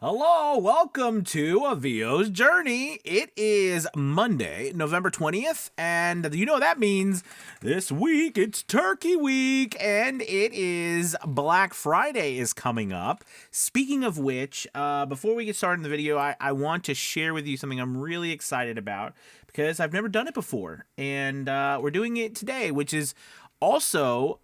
Hello, welcome to A VO's Journey. It is Monday, November 20th, and you know what that means. This week, it's Turkey Week, and it is Black Friday is coming up. Speaking of which, before we get started in the video, I want to share with you something I'm really excited about because I've never done it before, and we're doing it today, which is also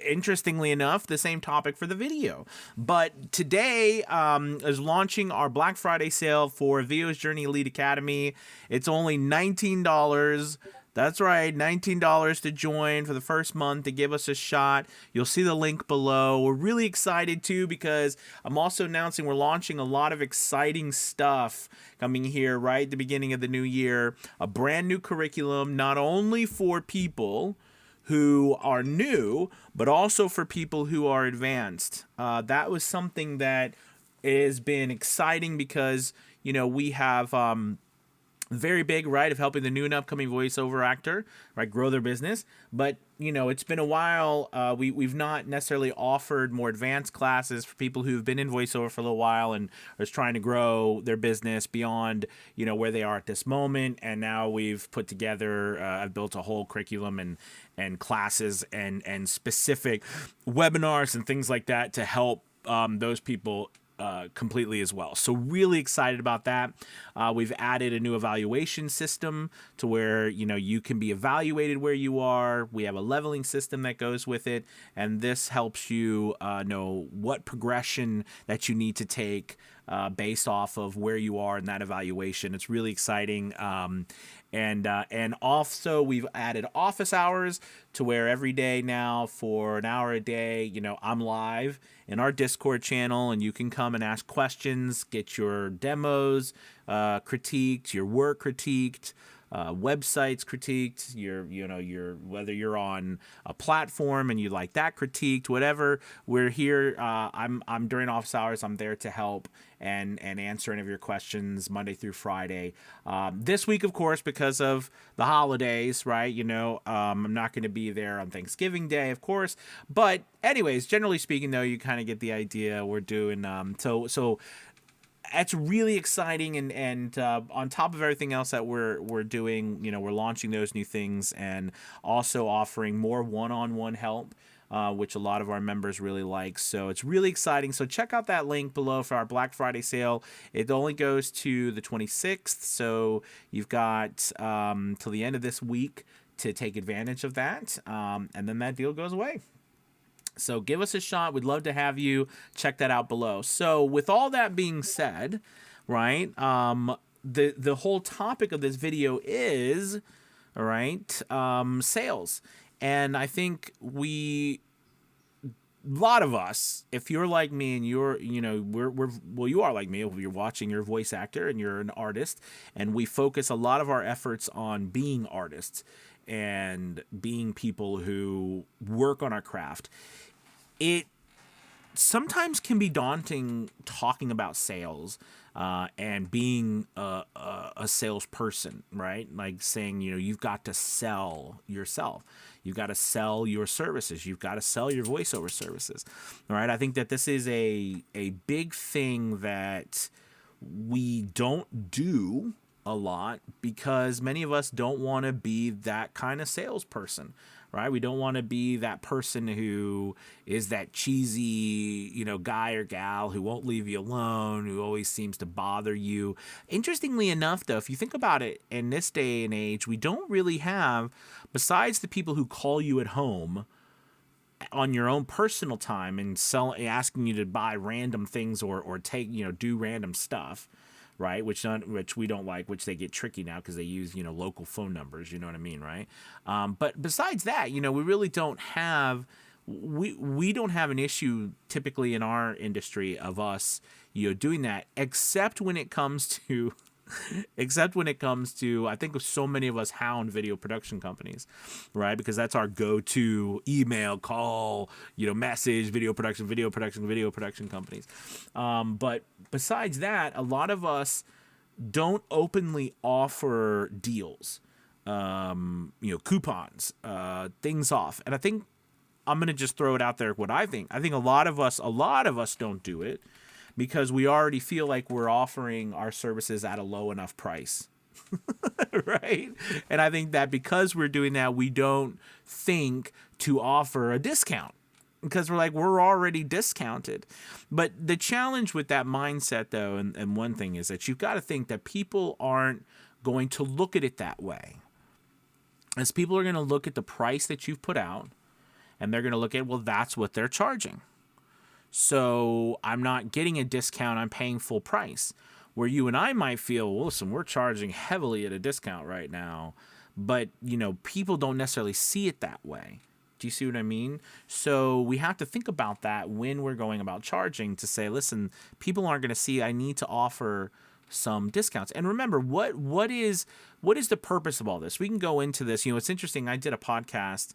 interestingly enough, the same topic for the video. But today is launching our Black Friday sale for VO's Journey Elite Academy. It's only $19. That's right, $19 to join for the first month to give us a shot. You'll see the link below. We're really excited too because I'm also announcing we're launching a lot of exciting stuff coming here right at the beginning of the new year. A brand new curriculum, not only for people who are new, but also for people who are advanced. That was something that has been exciting because, you know, we have very big, right, of helping the new and upcoming voiceover actor, right, grow their business. But, you know, it's been a while. We've not necessarily offered more advanced classes for people who've been in voiceover for a little while and are trying to grow their business beyond, you know, where they are at this moment. And now we've put together, I've built a whole curriculum and classes and specific webinars and things like that to help those people completely as well. So really excited about that. We've added a new evaluation system to where, you know, you can be evaluated where you are. We have a leveling system that goes with it. And this helps you know what progression that you need to take based off of where you are in that evaluation. It's really exciting. And also we've added office hours to where every day now for an hour a day, you know, I'm live in our Discord channel and you can come and ask questions, get your demos critiqued, your work critiqued, websites critiqued, your whether you're on a platform and you like that critiqued, whatever. We're here. I'm during office hours. I'm there to help and answer any of your questions Monday through Friday. This week, of course, because of the holidays, right? You know, I'm not going to be there on Thanksgiving Day, of course. But anyways, generally speaking, though, you kind of get the idea. We're doing so. It's really exciting, and on top of everything else that we're doing, you know, we're launching those new things and also offering more one-on-one help, which a lot of our members really like. So it's really exciting. So check out that link below for our Black Friday sale. It only goes to the 26th, so you've got till the end of this week to take advantage of that, and then that deal goes away. So give us a shot. We'd love to have you. Check that out below. So with all that being said, right, the whole topic of this video is, all right, sales. And I think a lot of us, if you're like me and you're, you know, well, you are like me, you're watching, you're a voice actor and you're an artist, and we focus a lot of our efforts on being artists and being people who work on our craft. It sometimes can be daunting talking about sales and being a salesperson, right? Like saying, you know, you've got to sell yourself. You've got to sell your services. You've got to sell your voiceover services. All right. I think that this is a big thing that we don't do a lot because many of us don't want to be that kind of salesperson, right? We don't want to be that person who is that cheesy, you know, guy or gal who won't leave you alone, who always seems to bother you. Interestingly enough, though, if you think about it, in this day and age, we don't really have, besides the people who call you at home on your own personal time and asking you to buy random things or take, you know, do random stuff, right? Which we don't like, which they get tricky now because they use, you know, local phone numbers, you know what I mean, right? But besides that, you know, we really don't have, we don't have an issue typically in our industry of us, you know, doing that, except when it comes to I think so many of us hound video production companies, right? Because that's our go-to email, call, you know, message, video production companies. But besides that, a lot of us don't openly offer deals, you know, coupons, things off. And I think I'm going to just throw it out there what I think. I think a lot of us don't do it because we already feel like we're offering our services at a low enough price. Right? And I think that because we're doing that, we don't think to offer a discount because we're like, we're already discounted. But the challenge with that mindset, though, and one thing is that you've got to think that people aren't going to look at it that way. As people are going to look at the price that you've put out, and they're going to look at, well, that's what they're charging. So I'm not getting a discount, I'm paying full price. Where you and I might feel, well, listen, we're charging heavily at a discount right now, but, people don't necessarily see it that way. Do you see what I mean? So we have to think about that when we're going about charging to say, listen, people aren't going to see I need to offer some discounts. And remember, what is the purpose of all this? We can go into this. It's interesting. I did a podcast,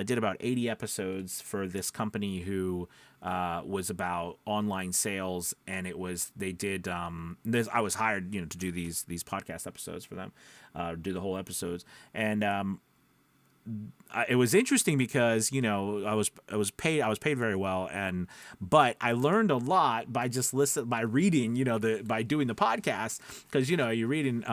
did about 80 episodes for this company who was about online sales, and they did this. I was hired, to do these podcast episodes for them, do the whole episodes, and it was interesting because I was paid very well, but I learned a lot by just by reading, by doing the podcast, because you're reading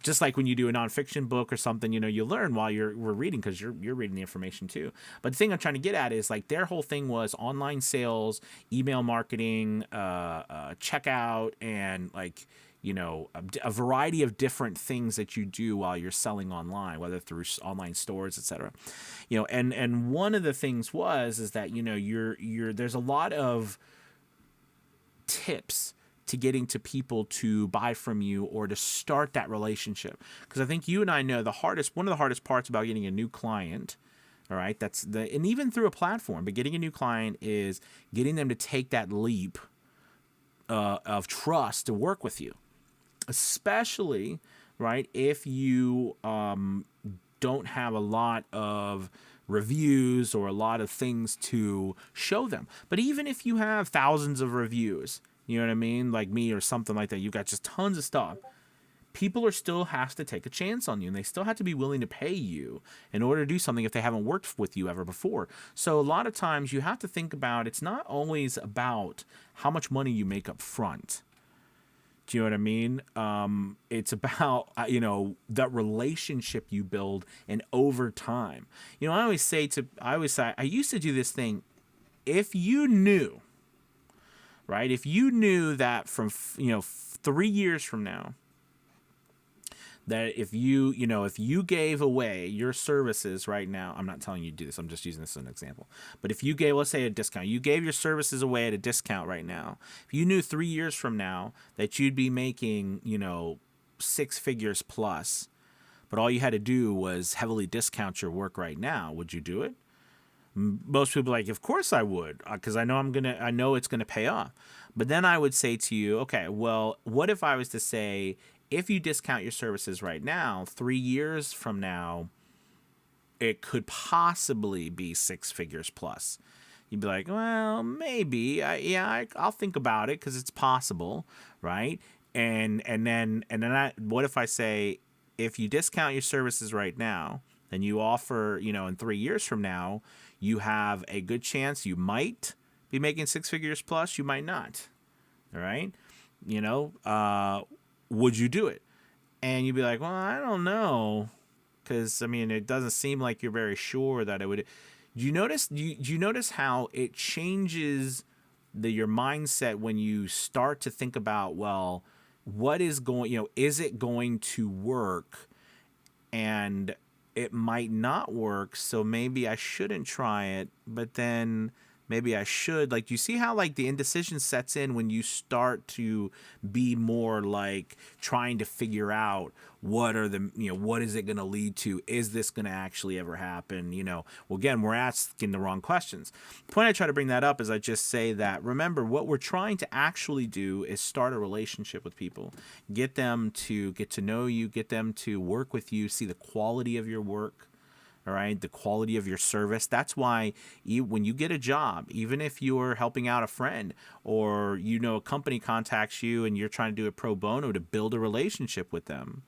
just like when you do a nonfiction book or something, you learn while we're reading because you're reading the information too. But the thing I'm trying to get at is like their whole thing was online sales, email marketing, checkout, and like a variety of different things that you do while you're selling online, whether through online stores, etc. And one of the things is that there's a lot of tips to getting to people to buy from you or to start that relationship. Because I think you and I know one of the hardest parts about getting a new client, all right, and even through a platform, but getting a new client is getting them to take that leap of trust to work with you. Especially, right, if you don't have a lot of reviews or a lot of things to show them. But even if you have thousands of reviews, you know what I mean, like me or something like that, you've got just tons of stuff, people still have to take a chance on you, and they still have to be willing to pay you in order to do something if they haven't worked with you ever before. So a lot of times you have to think about, it's not always about how much money you make up front. Do you know what I mean? It's about, that relationship you build and over time. I used to do this thing. If you knew, right? If you knew that from, 3 years from now, that if you gave away your services right now, I'm not telling you to do this, I'm just using this as an example. But if you gave, let's say, a discount, you gave your services away at a discount right now. If you knew 3 years from now that you'd be making, 6 figures plus, but all you had to do was heavily discount your work right now, would you do it? Most people are like, of course I would, because I know it's gonna pay off. But then I would say to you, okay, well, what if I was to say, if you discount your services right now, 3 years from now, it could possibly be 6 figures plus. You'd be like, well, maybe, I'll think about it because it's possible, right? And then what if I say, if you discount your services right now, then you offer, in 3 years from now, you have a good chance you might be making 6 figures plus, you might not, all right? Would you do it? And you'd be like, well, I don't know, because it doesn't seem like you're very sure that it would. Do you notice how it changes your mindset when you start to think about, well, what is going, is it going to work? And it might not work, so maybe I shouldn't try it, but then maybe I should. Like, you see how like the indecision sets in when you start to be more like trying to figure out what is it going to lead to? Is this going to actually ever happen? Well, again, we're asking the wrong questions. The point I try to bring that up is I just say that, remember, what we're trying to actually do is start a relationship with people, get them to get to know you, get them to work with you, see the quality of your work. All right, the quality of your service. That's why when you get a job, even if you're helping out a friend or a company contacts you and you're trying to do it pro bono to build a relationship with them,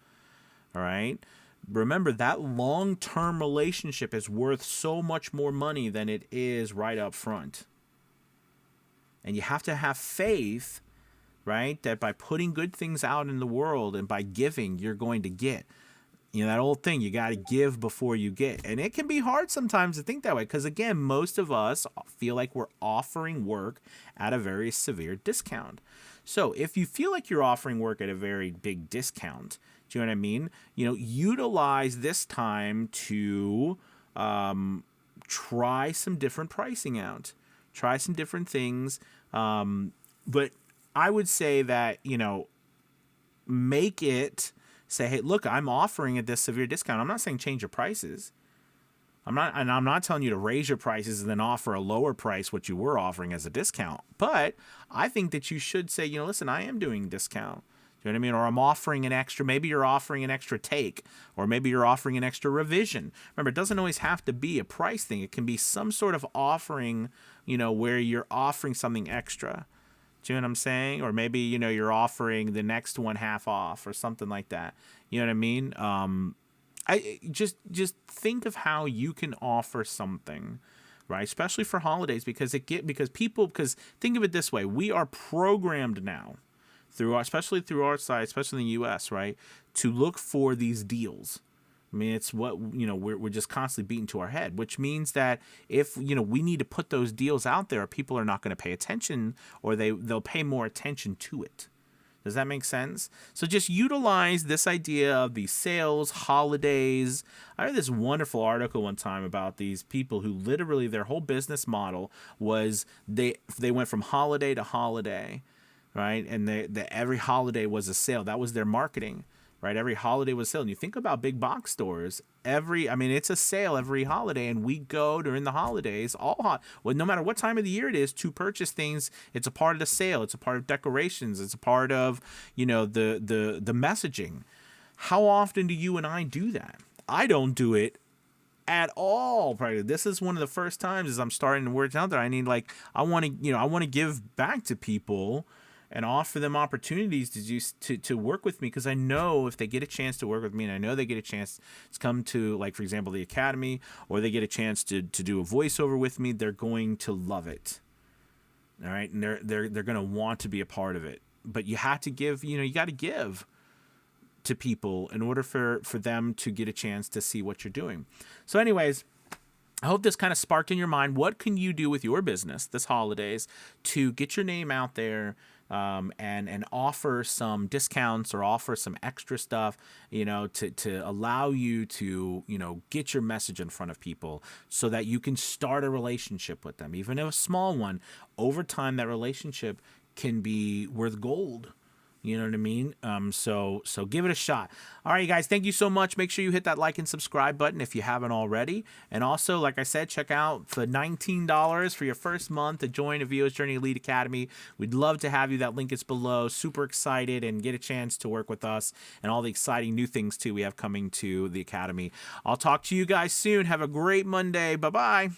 all right, Remember, that long-term relationship is worth so much more money than it is right up front. And you have to have faith, right, that by putting good things out in the world and by giving, you're going to get. You know, that old thing, you got to give before you get. And it can be hard sometimes to think that way because, again, most of us feel like we're offering work at a very severe discount. So if you feel like you're offering work at a very big discount, do you know what I mean? You know, utilize this time to try some different pricing out. Try some different things. But I would say that, you know, make it say, hey, look, I'm offering at this severe discount. I'm not saying change your prices. I'm not telling you to raise your prices and then offer a lower price what you were offering as a discount. But I think that you should say, you know, listen, I am doing discount. You know what I mean? Or I'm offering an extra, maybe you're offering an extra take, or maybe you're offering an extra revision. Remember, it doesn't always have to be a price thing. It can be some sort of offering, you know, where you're offering something extra. Do you know what I'm saying? Or maybe, you know, you're offering the next one half off or something like that. You know what I mean? I just think of how you can offer something, right? Especially for holidays, because think of it this way: we are programmed now especially through our side, especially in the U.S., right, to look for these deals. I mean, it's what, you know, we're just constantly beating to our head, which means that if, you know, we need to put those deals out there, people are not going to pay attention, or they'll pay more attention to it. Does that make sense? So just utilize this idea of these sales, holidays. I read this wonderful article one time about these people who literally their whole business model was they went from holiday to holiday, right? And every holiday was a sale. That was their marketing, right? Every holiday was a sale. And you think about big box stores, it's a sale every holiday, and we go during the holidays, no matter what time of the year it is, to purchase things. It's a part of the sale. It's a part of decorations. It's a part of, you know, the messaging. How often do you and I do that? I don't do it at all. Probably this is one of the first times as I'm starting to work out there. I want to give back to people and offer them opportunities to work with me, because I know if they get a chance to work with me, and I know they get a chance to come to, like, for example, the Academy, or they get a chance to do a voiceover with me, they're going to love it. All right, and they're going to want to be a part of it. But you have to give, you got to give to people in order for them to get a chance to see what you're doing. So anyways, I hope this kind of sparked in your mind, what can you do with your business this holidays to get your name out there, and offer some discounts or offer some extra stuff, to allow you to, get your message in front of people so that you can start a relationship with them, even if a small one. Over time, that relationship can be worth gold. You know what I mean? So give it a shot. All right, you guys, thank you so much. Make sure you hit that like and subscribe button if you haven't already. And also, like I said, check out the $19 for your first month to join Avio's Journey Elite Academy. We'd love to have you. That link is below. Super excited, and get a chance to work with us and all the exciting new things, too, we have coming to the Academy. I'll talk to you guys soon. Have a great Monday. Bye-bye.